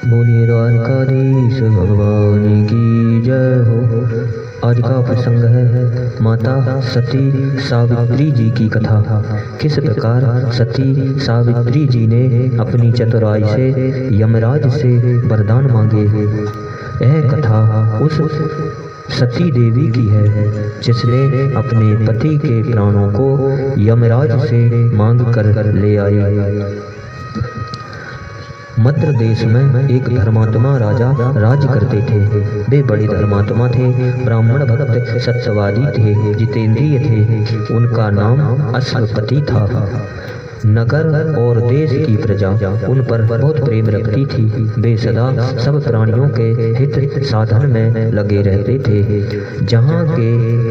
बोलिए द्वारकाधीश भगवान की जय हो। आज का प्रसंग है माता सती सावित्री जी की कथा। किस प्रकार सती सावित्री जी ने अपनी चतुराई से यमराज से वरदान मांगे। यह कथा उस सती देवी की है जिसने अपने पति के प्राणों को यमराज से मांग कर ले आई। मद्र देश में एक धर्मात्मा राजा राज करते थे। वे बड़े धर्मात्मा थे, ब्राह्मण भक्त, सत्यवादी थे, जितेंद्रिय थे। उनका नाम अश्वपति था। नगर और देश की प्रजा उन पर बहुत प्रेम रखती थी। वे सदा सब प्राणियों के हित साधन में लगे रहते थे। जहाँ के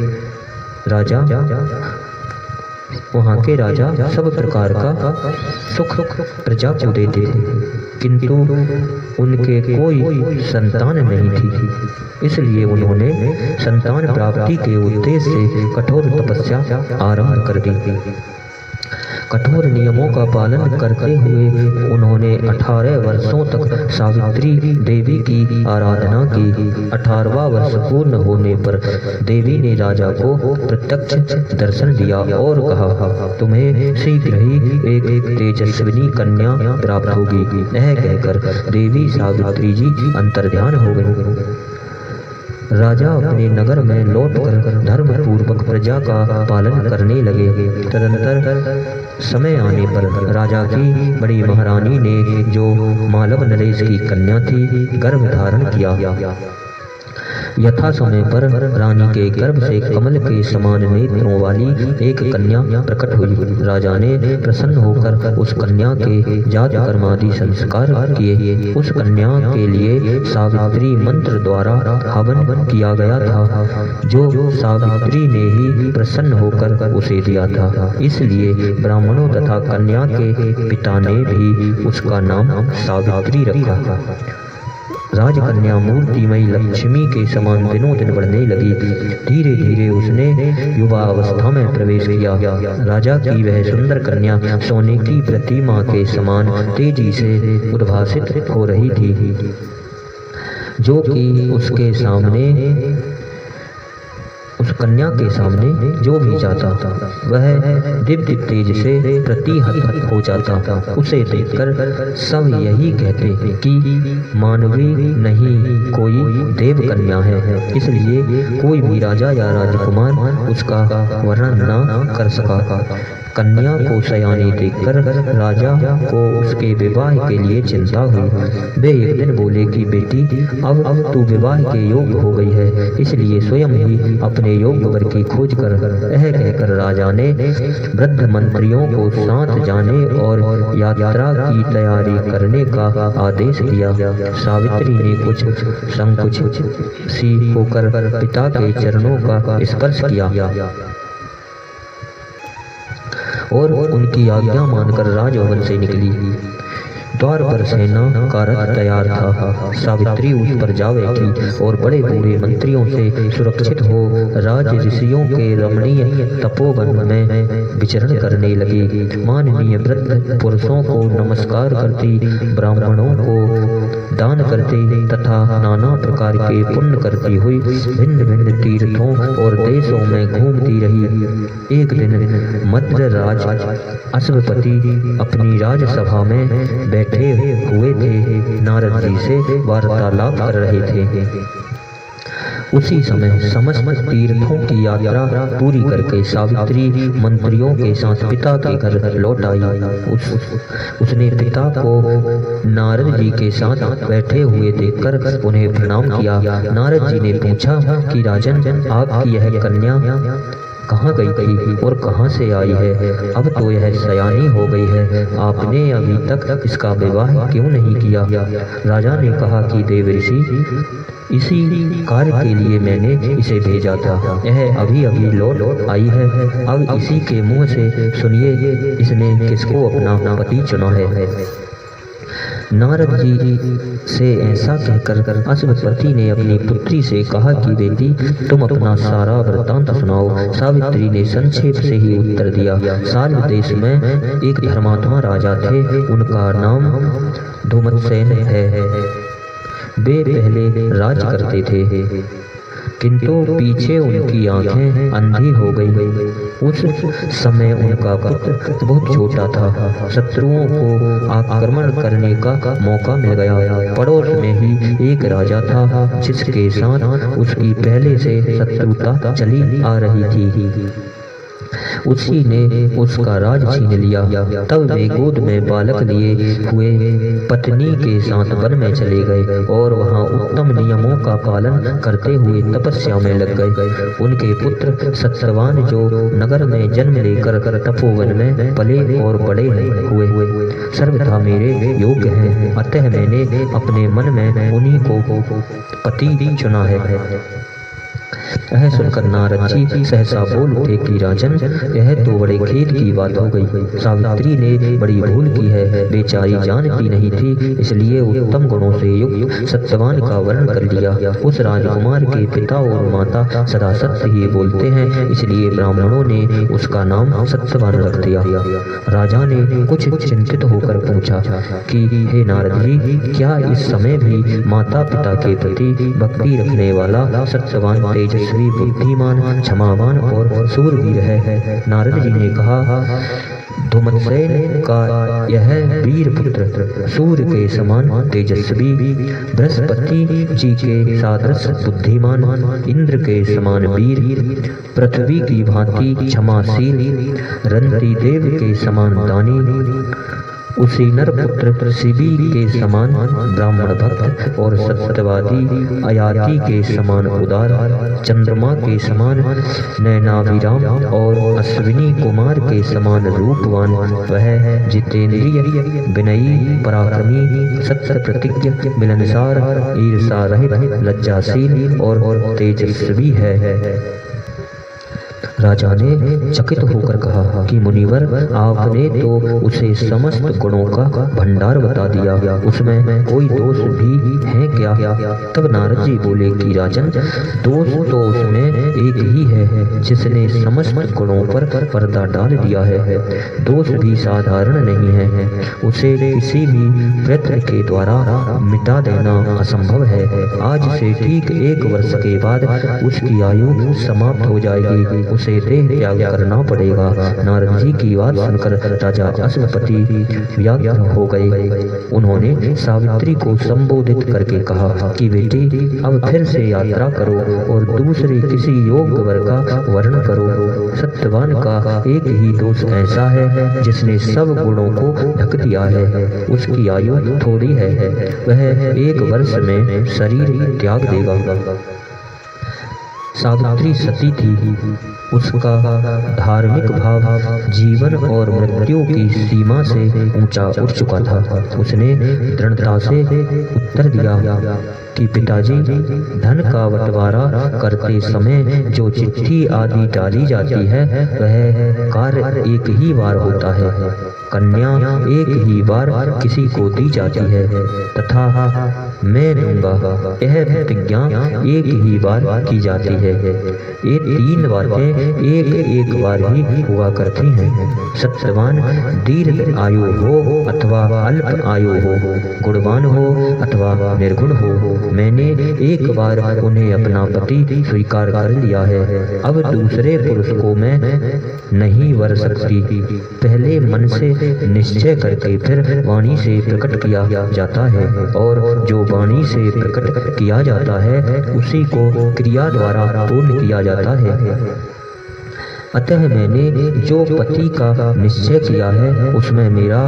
राजा सब प्रकार का सुख प्रजा को देते थे, किंतु उनके कोई संतान नहीं थी। इसलिए उन्होंने संतान प्राप्ति के उद्देश्य से कठोर तपस्या आरंभ कर दी। कठोर नियमों का पालन करते हुए उन्होंने 18 वर्षों तक सावित्री देवी की आराधना की। 18वां वर्ष पूर्ण होने पर देवी ने राजा को प्रत्यक्ष दर्शन दिया और कहा, तुम्हें शीघ्र ही एक तेजस्विनी कन्या प्राप्त होगी। यह कहकर देवी सावित्री जी अंतर्ध्यान हो गई। राजा अपने नगर में लौटकर धर्म पूर्वक प्रजा का पालन करने लगे। तदंतर समय आने पर राजा की बड़ी महारानी ने, जो मालव नरेश की कन्या थी, गर्भ धारण किया। यथा समय पर रानी के गर्भ से कमल के समान नेत्रों वाली एक कन्या प्रकट हुई। राजा ने प्रसन्न होकर उस कन्या के जात कर्मादि संस्कार किए। उस कन्या के लिए सावित्री मंत्र द्वारा हवन किया गया था, जो सावित्री ने ही प्रसन्न होकर उसे दिया था। इसलिए ब्राह्मणों तथा कन्या के पिता ने भी उसका नाम सावित्री रखा। राजकन्या मूर्तिमयी लक्ष्मी के समान दिनों दिन बढ़ने लगी। धीरे धीरे उसने युवा अवस्था में प्रवेश किया। राजा की वह सुंदर कन्या सोने की प्रतिमा के समान तेजी से उद्भासित हो रही थी, जो कि उस कन्या के सामने जो भी जाता वह दिव्य तेज से प्रतिहत हो जाता। उसे देखकर सब यही कहते कि मानवी नहीं, कोई देव कन्या है। इसलिए कोई भी राजा या राजकुमार उसका वर्णन न कर सका। कन्या को सयानी देखकर राजा को उसके विवाह के लिए चिंता हुई। वे एक दिन बोले कि बेटी, अब तू विवाह के योग्य हो गई है, इसलिए स्वयं ही अपने योग्य वर की खोज कर। यह कहकर राजा ने वृद्ध मंत्रियों को साथ जाने और यात्रा की तैयारी करने का आदेश दिया। सावित्री ने कुछ संकुच सी होकर पिता के चरणों का स्पर्श किया और उनकी आज्ञा मानकर राजभवन से निकली। द्वार पर सेना का रथ तैयार था। सावित्री उस पर जा बैठी और बड़े बूढ़े मंत्रियों से सुरक्षित हो राज ऋषियों के रमणीय तपोवन में विचरण करने लगी। माननीय वृद्ध पुरुषों को नमस्कार करती, ब्राह्मणों को दान करती तथा नाना प्रकार के पुण्य करती हुई भिन्न भिन्न तीर्थों और देशों में घूमती रही। एक दिन मद्र राज अश्वपति अपनी राजसभा में बैठे हुए थे, नारद जी से वार्तालाप कर रहे थे। उसी समय समस्त तीर्थों की यात्रा पूरी करके सावित्री मंत्रियों के साथ पिता के घर लौट आई। उसने पिता को नारद जी के साथ बैठे हुए देखकर उन्हें प्रणाम किया। नारद जी ने पूछा कि राजन, आपकी यह कन्या कहाँ गई थी और कहाँ से आई है? अब तो यह सयानी हो गई है, आपने अभी तक इसका विवाह क्यों नहीं किया? राजा ने कहा कि देव ऋषि, इसी कार्य के लिए मैंने इसे भेजा था। यह अभी अभी लौट आई है। अब इसी के मुंह से सुनिए इसने किसको अपना पति चुना है। नारद जी से ऐसा कहकर अश्वपति ने अपनी पुत्री से कहा कि बेटी तुम अपना सारा वृत्तांत सुनाओ। सावित्री ने संक्षेप से ही उत्तर दिया। साल्व देश में एक धर्मात्मा राजा थे, उनका नाम धूमत्सेन है। वे पहले राज करते थे, किंतु पीछे उनकी आंखें अंधी हो गई। उस समय उनका पुत्र बहुत छोटा था। शत्रुओं को आक्रमण करने का मौका मिल गया। पड़ोस में ही एक राजा था जिसके साथ उसकी पहले से शत्रुता चली आ रही थी। उसी ने उसका राज छीन लिया। तब वे गोद में बालक लिए हुए पत्नी के साथ वन में चले गए और वहां उत्तम नियमों का पालन करते हुए तपस्या में लग गए। उनके पुत्र सत्यवान जो नगर में जन्म लेकर तपोवन में पले और बड़े हुए सर्वथा मेरे योग्य हैं, अतः मैंने अपने मन में उन्हीं को पति चुना है। यह सुनकर नारद जी सहसा बोल उठे कि राजन, यह तो बड़े खेद की बात हो गई। सावित्री ने बड़ी भूल की है। बेचारी जानती नहीं थी, इसलिए उत्तम गुणों से युक्त सत्यवान का वर्ण कर लिया। उस राजकुमार के पिता और माता सदा सत्य ही बोलते हैं, इसलिए ब्राह्मणों ने उसका नाम सत्यवान रख दिया। राजा ने कुछ चिंतित होकर पूछा कि हे नारद जी, क्या इस समय भी माता पिता के प्रति भक्ति रखने वाला सत्यवान तेजस्वी बुद्धिमान क्षमावान और सूरवीर है? नारद जी ने कहा, धूमत्सेन का यह वीर पुत्र सूर्य के समान तेजस्वी, बृहस्पति जी के सादृश बुद्धिमान, इंद्र के समान वीर, पृथ्वी की भांति क्षमाशील, रंती देव के समान दानी, उसी नर पुत्र शिवी के समान ब्राह्मण भक्त और सत्यवादी, अयाति के समान उदार, चंद्रमा के समान नैनाभिराम और अश्विनी कुमार के समान रूपवान, वह जितेंद्रिय, विनयी, पराक्रमी, सत्य प्रतिज्ञ, मिलनसार, ईर्षा रहित, लज्जाशील और तेजस्वी है। राजा ने चकित होकर कहा कि मुनिवर, आपने तो उसे समस्त गुणों का भंडार बता दिया, उसमें कोई दोष भी है क्या? तब नारद जी बोले कि राजन, दोष तो उसमें एक ही है जिसने समस्त गुणों पर पर्दा डाल दिया है। दोष भी साधारण नहीं है, उसे किसी भी प्रयत्न के द्वारा मिटा देना असंभव है। आज से ठीक 1 वर्ष के बाद उसकी आयु समाप्त हो जाएगी, उसे देह त्याग करना पड़ेगा। नारद जी की बात सुनकर राजा अश्वपति व्याकुल हो गए। उन्होंने सावित्री को संबोधित करके कहा कि बेटी, अब फिर से यात्रा करो और दूसरे किसी योग्य वर का वर्ण करो। सत्यवान का एक ही दोष ऐसा है जिसने सब गुणों को ढक दिया है। उसकी आयु थोड़ी है, वह 1 वर्ष में शरीर त्याग देगा। सावित्री सती थी, उसका धार्मिक भाव जीवन और मृत्यु की सीमा से ऊंचा उठ चुका था। उसने दृढ़ता से उत्तर दिया कि पिताजी, धन का बंटवारा करते समय जो चिट्ठी आदि डाली जाती है वह कार्य एक ही बार होता है। कन्या एक ही बार किसी को दी जाती है तथा मैं दूंगा यह प्रतिज्ञा एक ही बार की जाती है। ये 3 बातें एक बार ही हुआ करती हैं। सत्यवान दीर्घ आयु हो अथवा अल्प आयु हो, गुणवान हो अथवा निर्गुण हो, मैंने एक बार उन्हें अपना पति स्वीकार कर लिया है। अब दूसरे पुरुष को मैं नहीं वर सकती। पहले मन से निश्चय करके फिर वाणी से प्रकट किया जाता है और जो वाणी से प्रकट किया जाता है उसी को क्रिया द्वारा पूर्ण किया जाता है। अतः मैंने जो पति का निश्चय किया है उसमें मेरा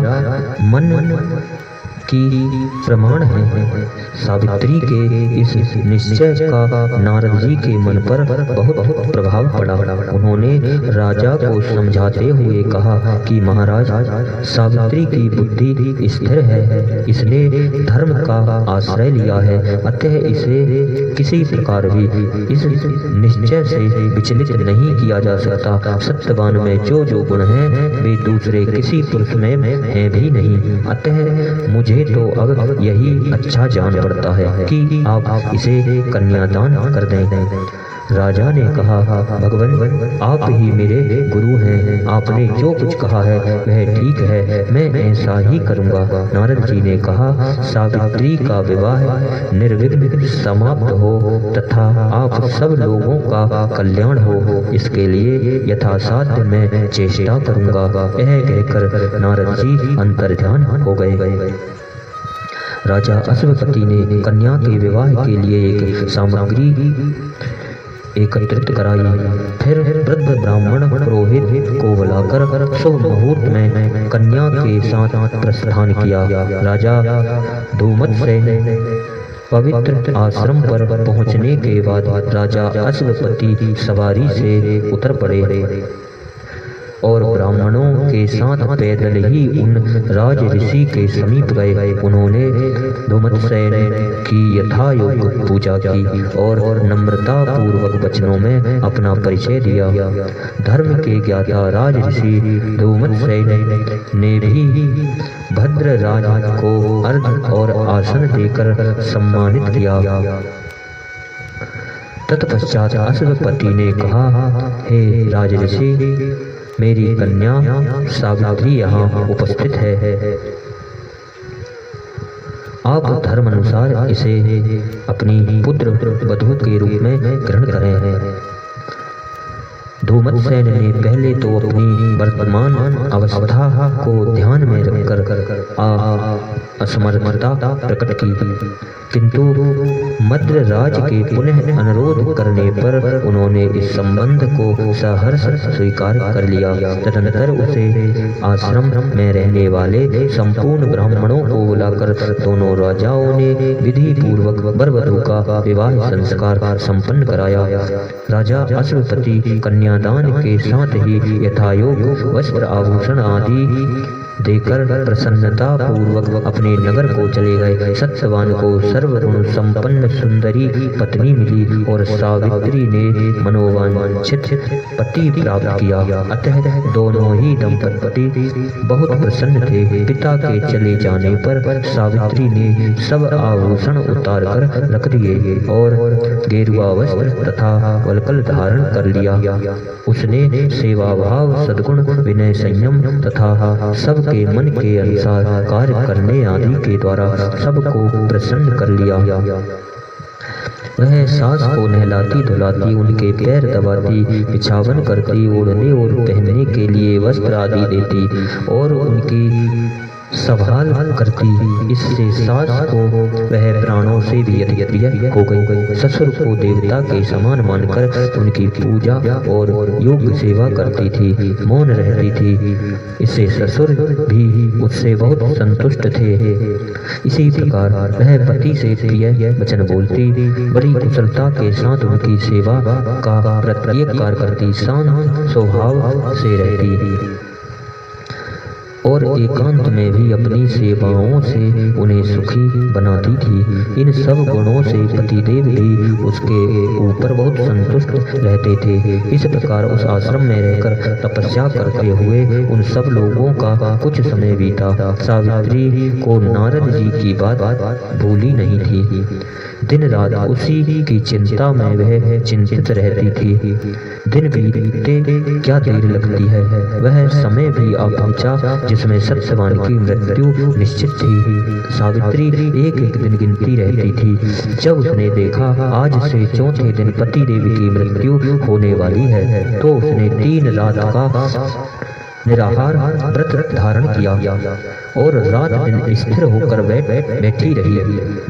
मन की प्रमाण है। सावित्री के इस निश्चय का नारद जी के मन पर बहुत प्रभाव पड़ा। उन्होंने राजा को समझाते हुए कहा कि महाराज, सावित्री की बुद्धि स्थिर है, इसने धर्म का आश्रय लिया है, अतः इसे किसी प्रकार भी इस निश्चय से विचलित नहीं किया जा सकता। सत्यवान में जो गुण हैं वे दूसरे किसी पुरुष में हैं भी नहीं, अतः मुझे मुझे तो अब यही अच्छा जान पड़ता है कि आप इसे कन्यादान कर दें। राजा ने कहा, भगवान आप ही मेरे गुरु हैं, आपने जो कुछ कहा है वह ठीक है, मैं ऐसा ही करूँगा। नारद जी ने कहा, सावित्री का विवाह निर्विघ्न समाप्त हो तथा आप सब लोगों का कल्याण हो, इसके लिए यथासाध्य मैं चेष्टा करूँगा। यह कहकर नारद जी अंतर्ध्यान हो गए। राजा अश्वपति ने कन्या के विवाह के लिए एक सामग्री एकत्रित कराई। फिर वृद्ध ब्राह्मण पुरोहित को बुलाकर शुभ मुहूर्त में कन्या के साथ प्रस्थान किया। राजा धूमत्सेन पवित्र आश्रम पर पहुंचने के बाद राजा अश्वपति सवारी से उतर पड़े और ब्राह्मणों के साथ पैदल ही उन राज ऋषि के समीप गए। उन्होंने धूमत्सेन की यथायोग्य पूजा की और नम्रता पूर्वक वचनों में अपना परिचय दिया। धर्म के ज्ञाता राज ऋषि धूमत्सेन ने भी भद्रराज को अर्घ्य और आसन देकर सम्मानित किया। तत्पश्चात अश्वपति ने कहा, हे राज ऋषि, मेरी कन्या सावित्री यहाँ उपस्थित है, आप धर्मानुसार इसे अपनी पुत्र वधू के रूप में ग्रहण करें। धूमत्सेन ने पहले तो अपनी वर्तमान अवस्था को ध्यान में रखकर असमर्थता प्रकट की, किंतु मद्रराज के पुनः अनुरोध करने पर उन्होंने इस संबंध को सहर्ष स्वीकार कर लिया। तदनंतर उसे आश्रम में रहने वाले संपूर्ण ब्राह्मणों को बुलाकर दोनों राजाओं ने विधि पूर्वक वर वधू का विवाह संस्कार संपन्न कराया। राजा अश्वपति कन्यादान के साथ ही यथायोग्य वस्त्र आभूषण आदि देकर प्रसन्नता पूर्वक अपने नगर को चले गए। सत्यवान को सर्वगुण संपन्न सुंदरी पत्नी मिली और सावित्री ने मनोवांछित पति प्राप्त किया। अतः दोनों ही दंपति बहुत प्रसन्न थे। पिता के चले जाने पर सावित्री ने सब आभूषण उतार कर रख दिए और गेरुआ वस्त्र तथा वल्कल धारण कर लिया। उसने सेवा भाव, सद्गुण, विनय, संयम तथा सब के मन के अनुसार कार्य करने आदि के द्वारा सबको प्रसन्न कर लिया। वह सास को नहलाती धुलाती, उनके पैर दबाती, बिछावन करती, ओढ़ने और पहनने के लिए वस्त्र आदि देती और उनकी संभाल करती। इससे सास को वह प्राणों से भी प्रिय हो गई। ससुर को देवता के समान मानकर उनकी पूजा और योग सेवा करती थी, मौन रहती थी। इससे ससुर भी उससे बहुत संतुष्ट थे। इसी प्रकार वह पति से प्रिय वचन बोलती, बड़ी कुशलता के साथ उनकी सेवा का प्रत्येक कार्य करती, शांत स्वभाव से रहती और एकांत में भी अपनी सेवाओं से उन्हें सुखी बनाती थी। इन सब गुणों से पतिदेव भी उसके ऊपर बहुत संतुष्ट रहते थे। इस प्रकार उस आश्रम में रहकर तपस्या करते हुए उन सब लोगों का कुछ समय बीता। सावित्री को नारद जी की बात भूली नहीं थी। दिन रात उसी की चिंता में वह चिंतित रहती थी। दिन बीते क्या देर लगती है, वह समय भी आ पहुंचा जिसमें सत्यवान की मृत्यु निश्चित थी। सावित्री एक एक दिन गिनती रहती थी। जब उसने देखा आज से चौथे दिन पति देव की मृत्यु होने वाली है, तो उसने 3 रात का निराहार व्रत धारण किया और रात दिन स्थिर होकर बैठी रही।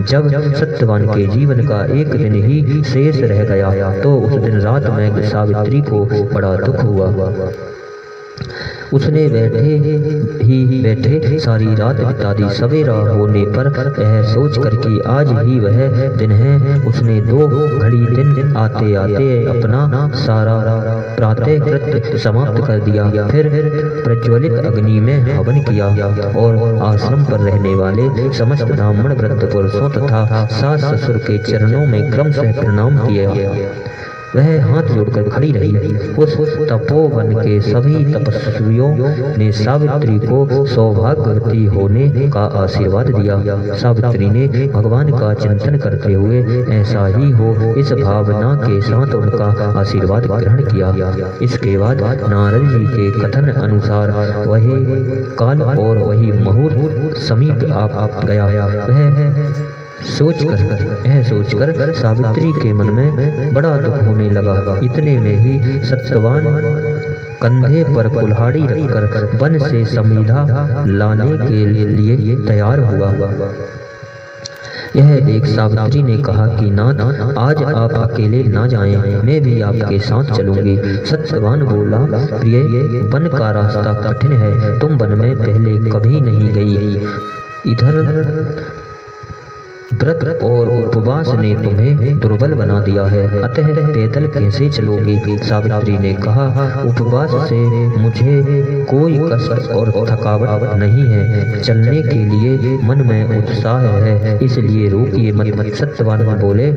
जब सत्यवान के जीवन का एक दिन ही शेष रह गया, तो उस दिन रात में सावित्री को बड़ा दुख हुआ। उसने बैठे सारी रात बिता दी। सवेरा होने पर यह सोचकर कि आज ही वह दिन है, उसने 2 घड़ी दिन आते आते अपना सारा प्रातः कृत्य समाप्त कर दिया। फिर प्रज्वलित अग्नि में हवन किया और आश्रम पर रहने वाले समस्त ब्राह्मण वृद्ध पुरुषों तथा सास ससुर के चरणों में क्रमशः प्रणाम किया। वह हाथ जोड़कर खड़ी रही। उस तपोवन के सभी तपस्वियों ने सावित्री को सौभाग्यवती होने का आशीर्वाद दिया। सावित्री ने भगवान का चिंतन करते हुए ऐसा ही हो इस भावना के साथ उनका आशीर्वाद ग्रहण किया। इसके बाद नारद जी के कथन अनुसार वही काल और वही मुहूर्त समीप आ गया। वह सोचकर सावित्री के मन में बड़ा दुख होने लगा। इतने में ही सत्यवान कंधे पर कुल्हाड़ी रखकर वन से समीधा लाने के लिए तैयार हुआ। यह देख सावित्री ने कहा कि नाथ, आज आप अकेले ना जाएं, मैं भी आपके साथ चलूंगी। सत्यवान बोला, प्रिय, वन का रास्ता कठिन है, तुम वन में पहले कभी नहीं गई। इधर व्रत और उपवास ने तुम्हें दुर्बल बना दिया है, अतः पैदल कैसे चलोगे? सावित्री ने कहा, उपवास से मुझे कोई कष्ट और थकावट नहीं है, चलने के लिए मन में उत्साह है, इसलिए रोकिए मत। सत्यवान बोले,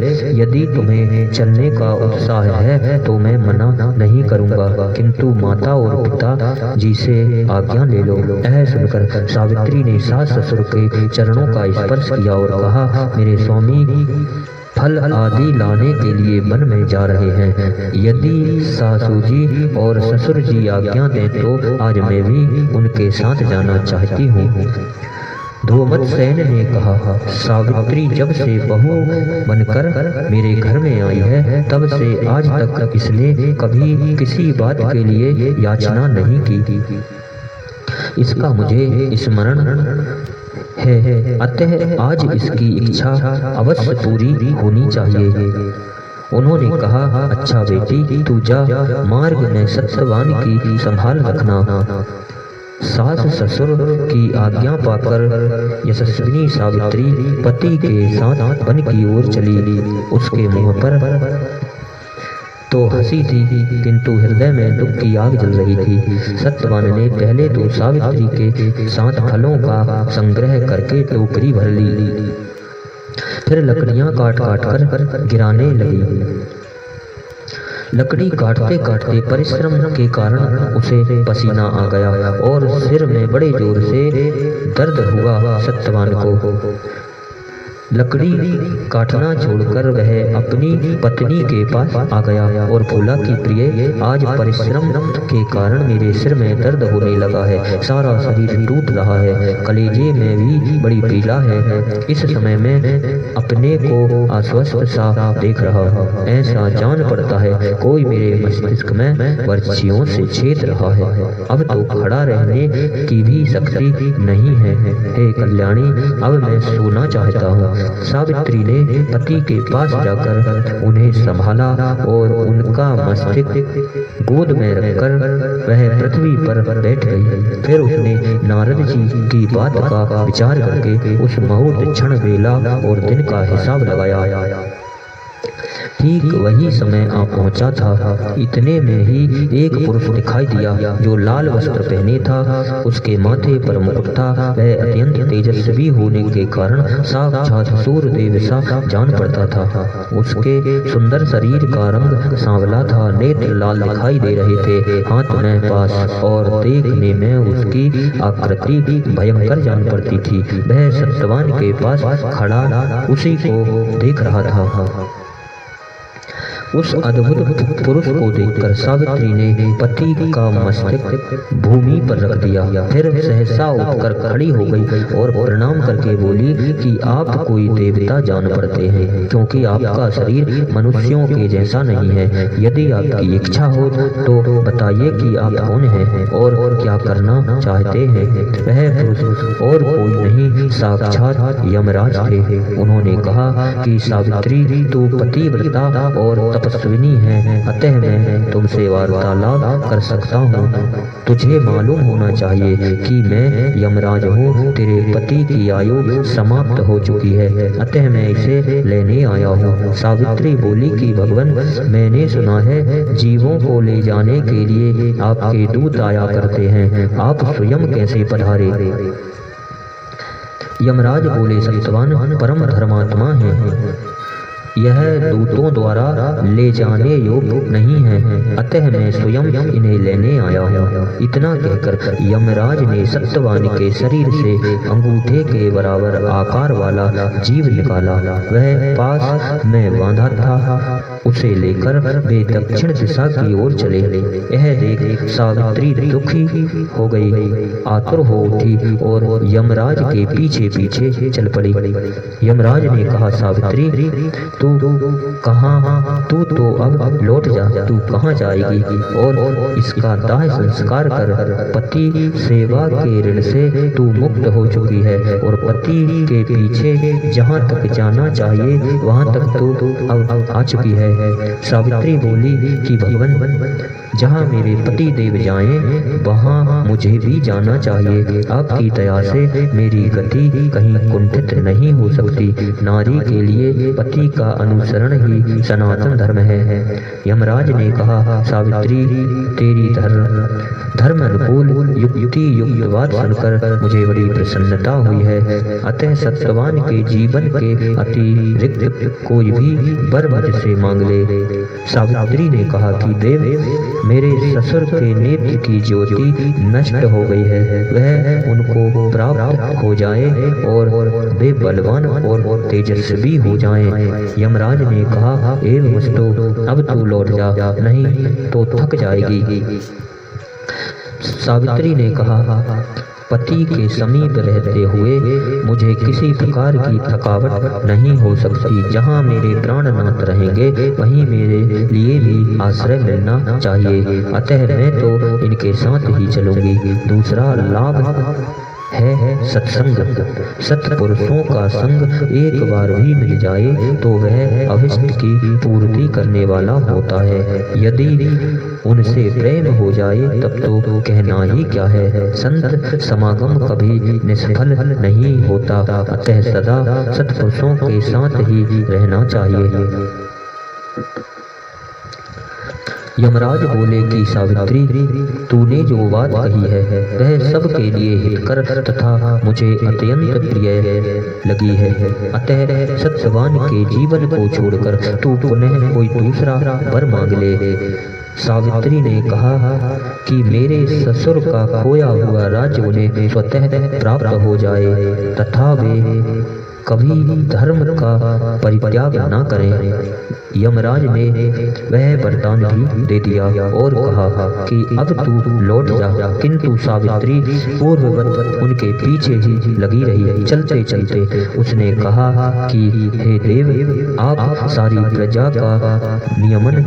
यदि तुम्हें चलने का उत्साह है तो मैं मना नहीं करूँगा, किंतु माता और पिता जी से आज्ञा ले लो। यह सुनकर सावित्री ने सास ससुर के चरणों का स्पर्श किया और कहा, मेरे स्वामी फल आदि लाने के लिए वन में जा रहे हैं, यदि सासू जी और ससुर जी आज्ञा दें तो आज मैं भी उनके साथ जाना चाहती हूँ। ध्रुवमत्सेन ने कहा, सावित्री जब से बहू बनकर मेरे घर में आई है तब से आज तक इसने कभी किसी बात के लिए याचना नहीं की, इसका मुझे स्मरण है, अतः आज इसकी इच्छा अवश्य पूरी होनी चाहिए। उन्होंने कहा, अच्छा बेटी, तू जा, मार्ग में सत्यवान की संभाल रखना। सास ससुर की आज्ञा पाकर यशस्विनी सावित्री पति के साथ वन की ओर चली। उसके मुंह पर तो हंसी थी, किंतु हृदय में दुख की आग जल रही थी। सत्यवान ने पहले तो सावित्री के साथ फलों का संग्रह करके टोकरी भर ली, फिर लकड़ियां काट कर गिराने लगी। लकड़ी काटते काटते परिश्रम के कारण उसे पसीना आ गया और सिर में बड़े जोर से दर्द हुआ। सत्यवान को लकड़ी काटना छोड़कर वह अपनी पत्नी के पास आ गया और बोला कि प्रिय, आज परिश्रम के कारण मेरे सिर में दर्द होने लगा है, सारा शरीर टूट रहा है, कलेजे में भी बड़ी पीड़ा है। इस समय मैं अपने को अस्वस्थ सा देख रहा हूँ, ऐसा जान पड़ता है कोई मेरे मस्तिष्क में बर्छियों से छेद रहा है। अब तो खड़ा रहने की भी शक्ति नहीं है। हे कल्याणी, अब मैं सोना चाहता हूँ। सावित्री ने पति के पास जाकर उन्हें संभाला और उनका मस्तक गोद में रखकर वह पृथ्वी पर बैठ गई। फिर उसने नारद जी की बात का विचार करके उस मुहूर्त, क्षण, वेला और दिन का हिसाब लगाया। ठीक वही समय आ पहुंचा था। इतने में ही एक पुरुष दिखाई दिया जो लाल वस्त्र पहने था, उसके माथे पर मुकुट था। वह अत्यंत तेजस्वी होने के कारण साक्षात सूर्यदेव सा जान पड़ता था। उसके सुंदर शरीर का रंग सांवला था, नेत्र लाल दिखाई दे रहे थे, हाथ में पास, और देखने में उसकी आकृति भयंकर जान पड़ती थी। वह सत्यवान के पास खड़ा उसी को देख रहा था। उस अद्भुत पुरुष को देखकर सावित्री ने पति का मस्तक भूमि पर रख दिया, फिर सहसा उठकर खड़ी हो गई और प्रणाम करके बोली कि आप कोई देवता जान पड़ते हैं, क्योंकि आपका शरीर मनुष्यों के जैसा नहीं है। यदि आपकी इच्छा हो तो बताइए कि आप कौन हैं और क्या करना चाहते हैं। वह पुरुष और कोई नहीं, साक्षात यमराज थे। उन्होंने कहा कि सावित्री, तू पतिव्रता और तपस्विनी है, अतः मैं तुमसे वार्तालाप कर सकता हूँ। तुझे मालूम होना चाहिए कि मैं यमराज हूँ। तेरे पति की आयु समाप्त हो चुकी है, अतः मैं इसे लेने आया हूँ। सावित्री बोली कि भगवान, मैंने सुना है जीवों को ले जाने के लिए आपके दूत आया करते हैं, आप स्वयं कैसे पधारे? यमराज बोले, सत्यवान परम धर्मात्मा हैं, यह दूतों द्वारा ले जाने योग्य नहीं है, अतः मैं स्वयं इन्हें लेने आया हूँ। इतना कहकर यमराज ने सत्यवान के शरीर से अंगूठे के बराबर आकार वाला जीव निकाला। वह पास में बांधा था, उसे लेकर वे दक्षिण दिशा की ओर चले। यह देख सावित्री दुखी हो गई, आतुर हो उठी और यमराज के पीछे पीछे चल पड़ी। यमराज ने कहा, सावित्री तू कहाँ? तू तो अब लौट जा। तू कहाँ जाएगी? और इसका दाह संस्कार कर। पति सेवा के ऋण से तू मुक्त हो चुकी है और पति के पीछे जहाँ तक जाना चाहिए वहाँ तक तू अब आ चुकी है। सावित्री बोली कि भगवान, जहाँ मेरे पति देव जाएं वहाँ मुझे भी जाना चाहिए। आपकी दया से मेरी गति कहीं कुंठित नहीं हो सकती। नारी के लिए पति का अनुसरण ही सनातन धर्म है। यमराज ने कहा, सावित्री तेरी धर्म अनुकूल युक्ति युक्त बात सुनकर मुझे बड़ी प्रसन्नता हुई है। अतः सत्यवान के जीवन के अतिरिक्त कोई भी वर मुझसे मांग ले। सावित्री ने कहा कि देव, मेरे ससुर के नेत्र की ज्योति नष्ट हो गई है, वह उनको प्राप्त हो जाए और वे बलवान और तेजस्वी हो जाएं। यमराज ने कहा, एवमस्तु, अब तू लौट जा, नहीं तो थक जाएगी। सावित्री ने कहा, पति के समीप रहते हुए मुझे किसी प्रकार की थकावट नहीं हो सकती। जहाँ मेरे प्राणनाथ रहेंगे वहीं मेरे लिए भी आश्रय मिलना चाहिए। अतः मैं तो इनके साथ ही चलूंगी। दूसरा लाभ है सत्संग। सत्पुरुषों का संग एक बार भी मिल जाए तो वह अभिष्ट की पूर्ति करने वाला होता है। यदि उनसे प्रेम हो जाए तब तो कहना ही क्या है। संत समागम कभी निष्फल नहीं होता, अतः सदा सत्पुरुषों के साथ ही रहना चाहिए। यमराज बोले कि सावित्री, तूने जो बात कही है वह सबके लिए हितकर तथा मुझे अत्यंत प्रिय लगी है। अतः सत्यवान के जीवन को छोड़कर तू पुनः कोई दूसरा वर मांग ले। सावित्री ने कहा कि मेरे ससुर का खोया हुआ राज्य उन्हें स्वतः प्राप्त हो जाए तथा वे कभी धर्म का परित्याग न करें। यमराज ने वह वरदान भी दे दिया और कहा कि अब तू लौट जा। किंतु सावित्री पूर्ववत उनके पीछे ही लगी रही। चलते चलते उसने कहा कि हे देव, आप सारी प्रजा का नियमन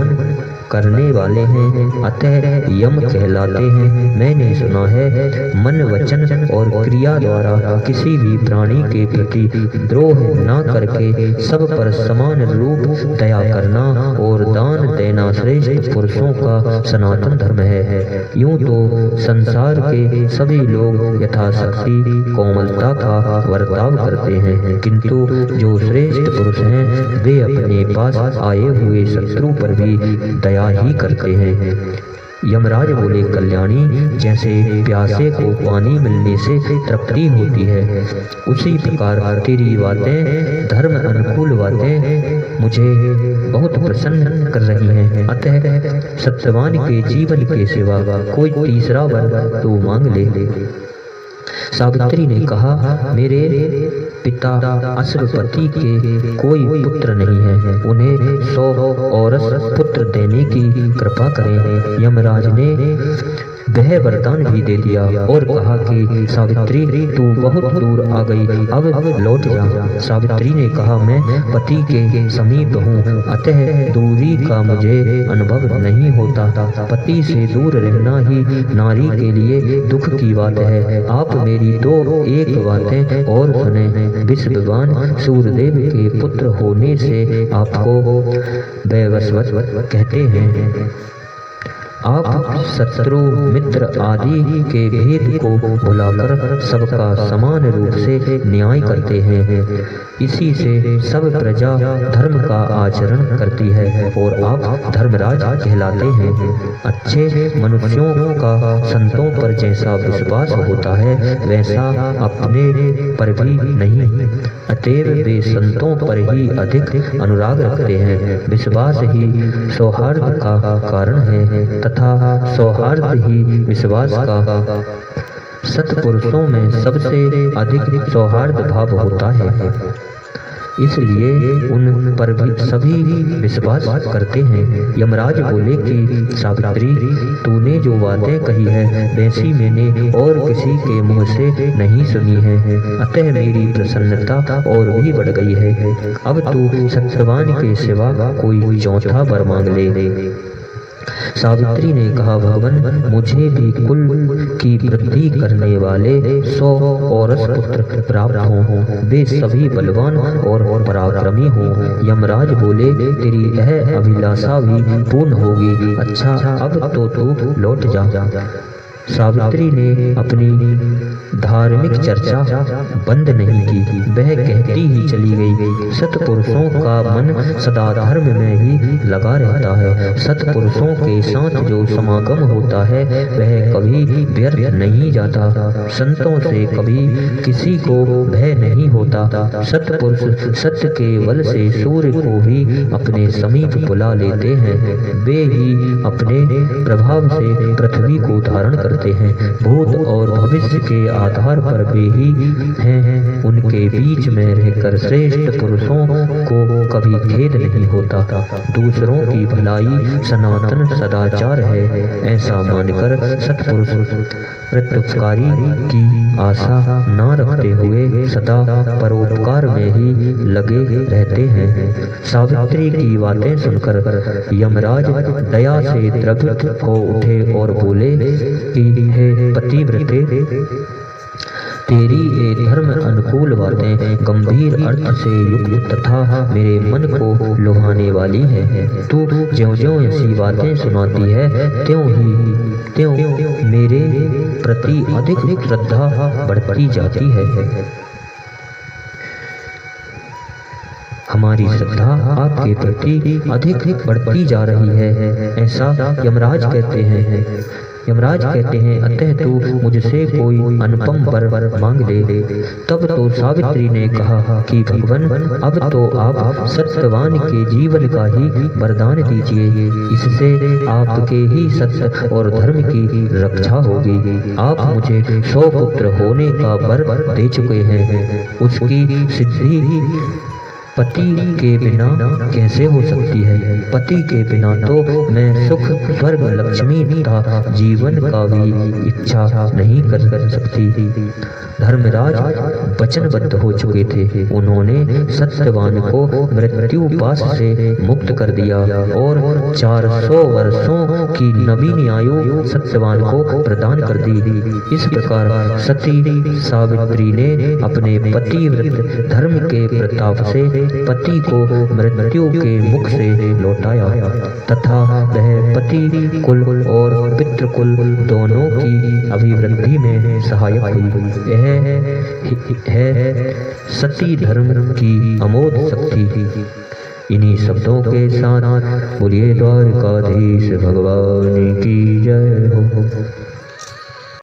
करने वाले हैं, अतः यम कहलाते हैं। मैंने सुना है मन, वचन और क्रिया द्वारा किसी भी प्राणी के प्रति द्रोह न करके सब पर समान रूप दया करना और दान देना श्रेष्ठ पुरुषों का सनातन धर्म है। यूं तो संसार के सभी लोग यथाशक्ति कोमलता का वर्ताव करते हैं, किंतु जो श्रेष्ठ पुरुष हैं वे अपने पास आए हुए शत्रु पर भी दया ही करते हैं। यमराज बोले, कल्याणी, जैसे प्यासे को पानी मिलने से तृप्ति होती है, उसी प्रकार तेरी बातें, धर्म अनुकूल बातें मुझे बहुत प्रसन्न कर रही हैं। अतः सत्यवान के जीवन के सिवा कोई तीसरा वर तू मांग ले। सावित्री ने कहा, मेरे पिता अश्वपति के कोई पुत्र नहीं है, उन्हें 100 औरस पुत्र देने की कृपा करें। यमराज ने वह वरदान भी दे दिया और कहा कि सावित्री, तू बहुत दूर आ गई, अब लौट जा। सावित्री ने कहा, मैं पति के समीप हूँ, अतः दूरी का मुझे अनुभव नहीं होता। पति से दूर रहना ही नारी के लिए दुख की बात है। आप मेरी दो एक बातें और सुने। विश्व भगवान सूर्यदेव के पुत्र होने से आपको वैवस्वत कहते हैं। आप शत्रु मित्र आदि के भेद को भुलाकर सबका समान रूप से न्याय करते हैं। इसी से सब प्रजा धर्म का आचरण करती है और आप धर्मराज कहलाते हैं। अच्छे मनुष्यों का संतों पर जैसा विश्वास होता है वैसा अपने पर भी नहीं, अतएव वे संतों पर ही अधिक अनुराग रखते हैं। विश्वास ही सौहार्द का कारण है तथा सौहार्द ही विश्वास का। सत्पुरुषों में सबसे अधिक सौहार्द भाव होता है, इसलिए उन पर भी सभी विश्वास करते हैं। यमराज बोले कि सावित्री, तूने जो बातें कही है वैसी मैंने और किसी के मुंह से नहीं सुनी है, अतः मेरी प्रसन्नता और भी बढ़ गई है। अब तू सत्यवान के सिवा कोई चौथा वर मांग ले। सावित्री ने कहा, भगवान, मुझे भी कुल की वृद्धि करने वाले 100 औरस पुत्र प्राप्त हों, वे सभी बलवान और पराक्रमी हों। यमराज बोले, तेरी यह अभिलाषा भी पूर्ण होगी। अच्छा, अब तो तू लौट जा। सावित्री ने अपनी धार्मिक चर्चा बंद नहीं की, वह कहती ही चली गई। सत्पुरुषों का मन सदा धर्म में ही लगा रहता है। सत्पुरुषों के साथ जो समागम होता है वह कभी व्यर्थ नहीं जाता। संतों से कभी किसी को भय नहीं होता। सत्पुरुष सत्य के बल से सूर्य को भी अपने समीप बुला लेते हैं। वे ही अपने प्रभाव से पृथ्वी को धारण करते हैं। भूत और भविष्य के आधार पर वे ही हैं। उनके बीच में रहकर श्रेष्ठ पुरुषों को कभी खेद नहीं होता। दूसरों की भलाई सनातन सदाचार है, ऐसा मानकर सत्पुरुष प्रत्युपकारी की आशा न रखते हुए सदा परोपकार में ही लगे रहते हैं। सावित्री की बातें सुनकर यमराज दया से द्रवित हो उठे और बोले कि हे पतिव्रते, तेरी ये धर्म अनुकूल बातें गंभीर अर्थ से युक्त तथा मेरे मन को लुभाने वाली है। तू ज्यों-ज्यों ऐसी बातें सुनाती है त्यों मेरे प्रति अधिक श्रद्धा बढ़ती जाती है। हमारी श्रद्धा आपके प्रति अधिक बढ़ती जा रही है, ऐसा यमराज कहते हैं। यमराज कहते हैं, अतः तू मुझसे कोई अनुपम वर मांग ले। तब तो सावित्री ने कहा कि भगवान, अब तो आप सत्यवान के जीवन का ही वरदान दीजिए, इससे आपके ही सत्य और धर्म की रक्षा होगी। आप मुझे 100 पुत्र होने का वर दे चुके हैं, उसकी सिद्धि पति के बिना कैसे हो सकती है? पति के बिना तो मैं सुख, स्वर्ग, लक्ष्मी तथा जीवन का भी इच्छा नहीं कर सकती। धर्मराज वचनबद्ध हो चुके थे। उन्होंने सत्यवान को मृत्यु पाश से मुक्त कर दिया और 400 वर्षों की नवीन आयु सत्यवान को प्रदान कर दी। इस प्रकार सती सावित्री ने अपने पतिव्रत धर्म के प्रताप से पति को मृत्यु के मुख से लौटाया तथा वह पति कुल और पितृकुल दोनों की अभिवृद्धि में सहायक हुई। यह है सती धर्म की अमोघ शक्ति। इन्हीं शब्दों के साथ बोलिए द्वारकाधीश भगवान की जय हो।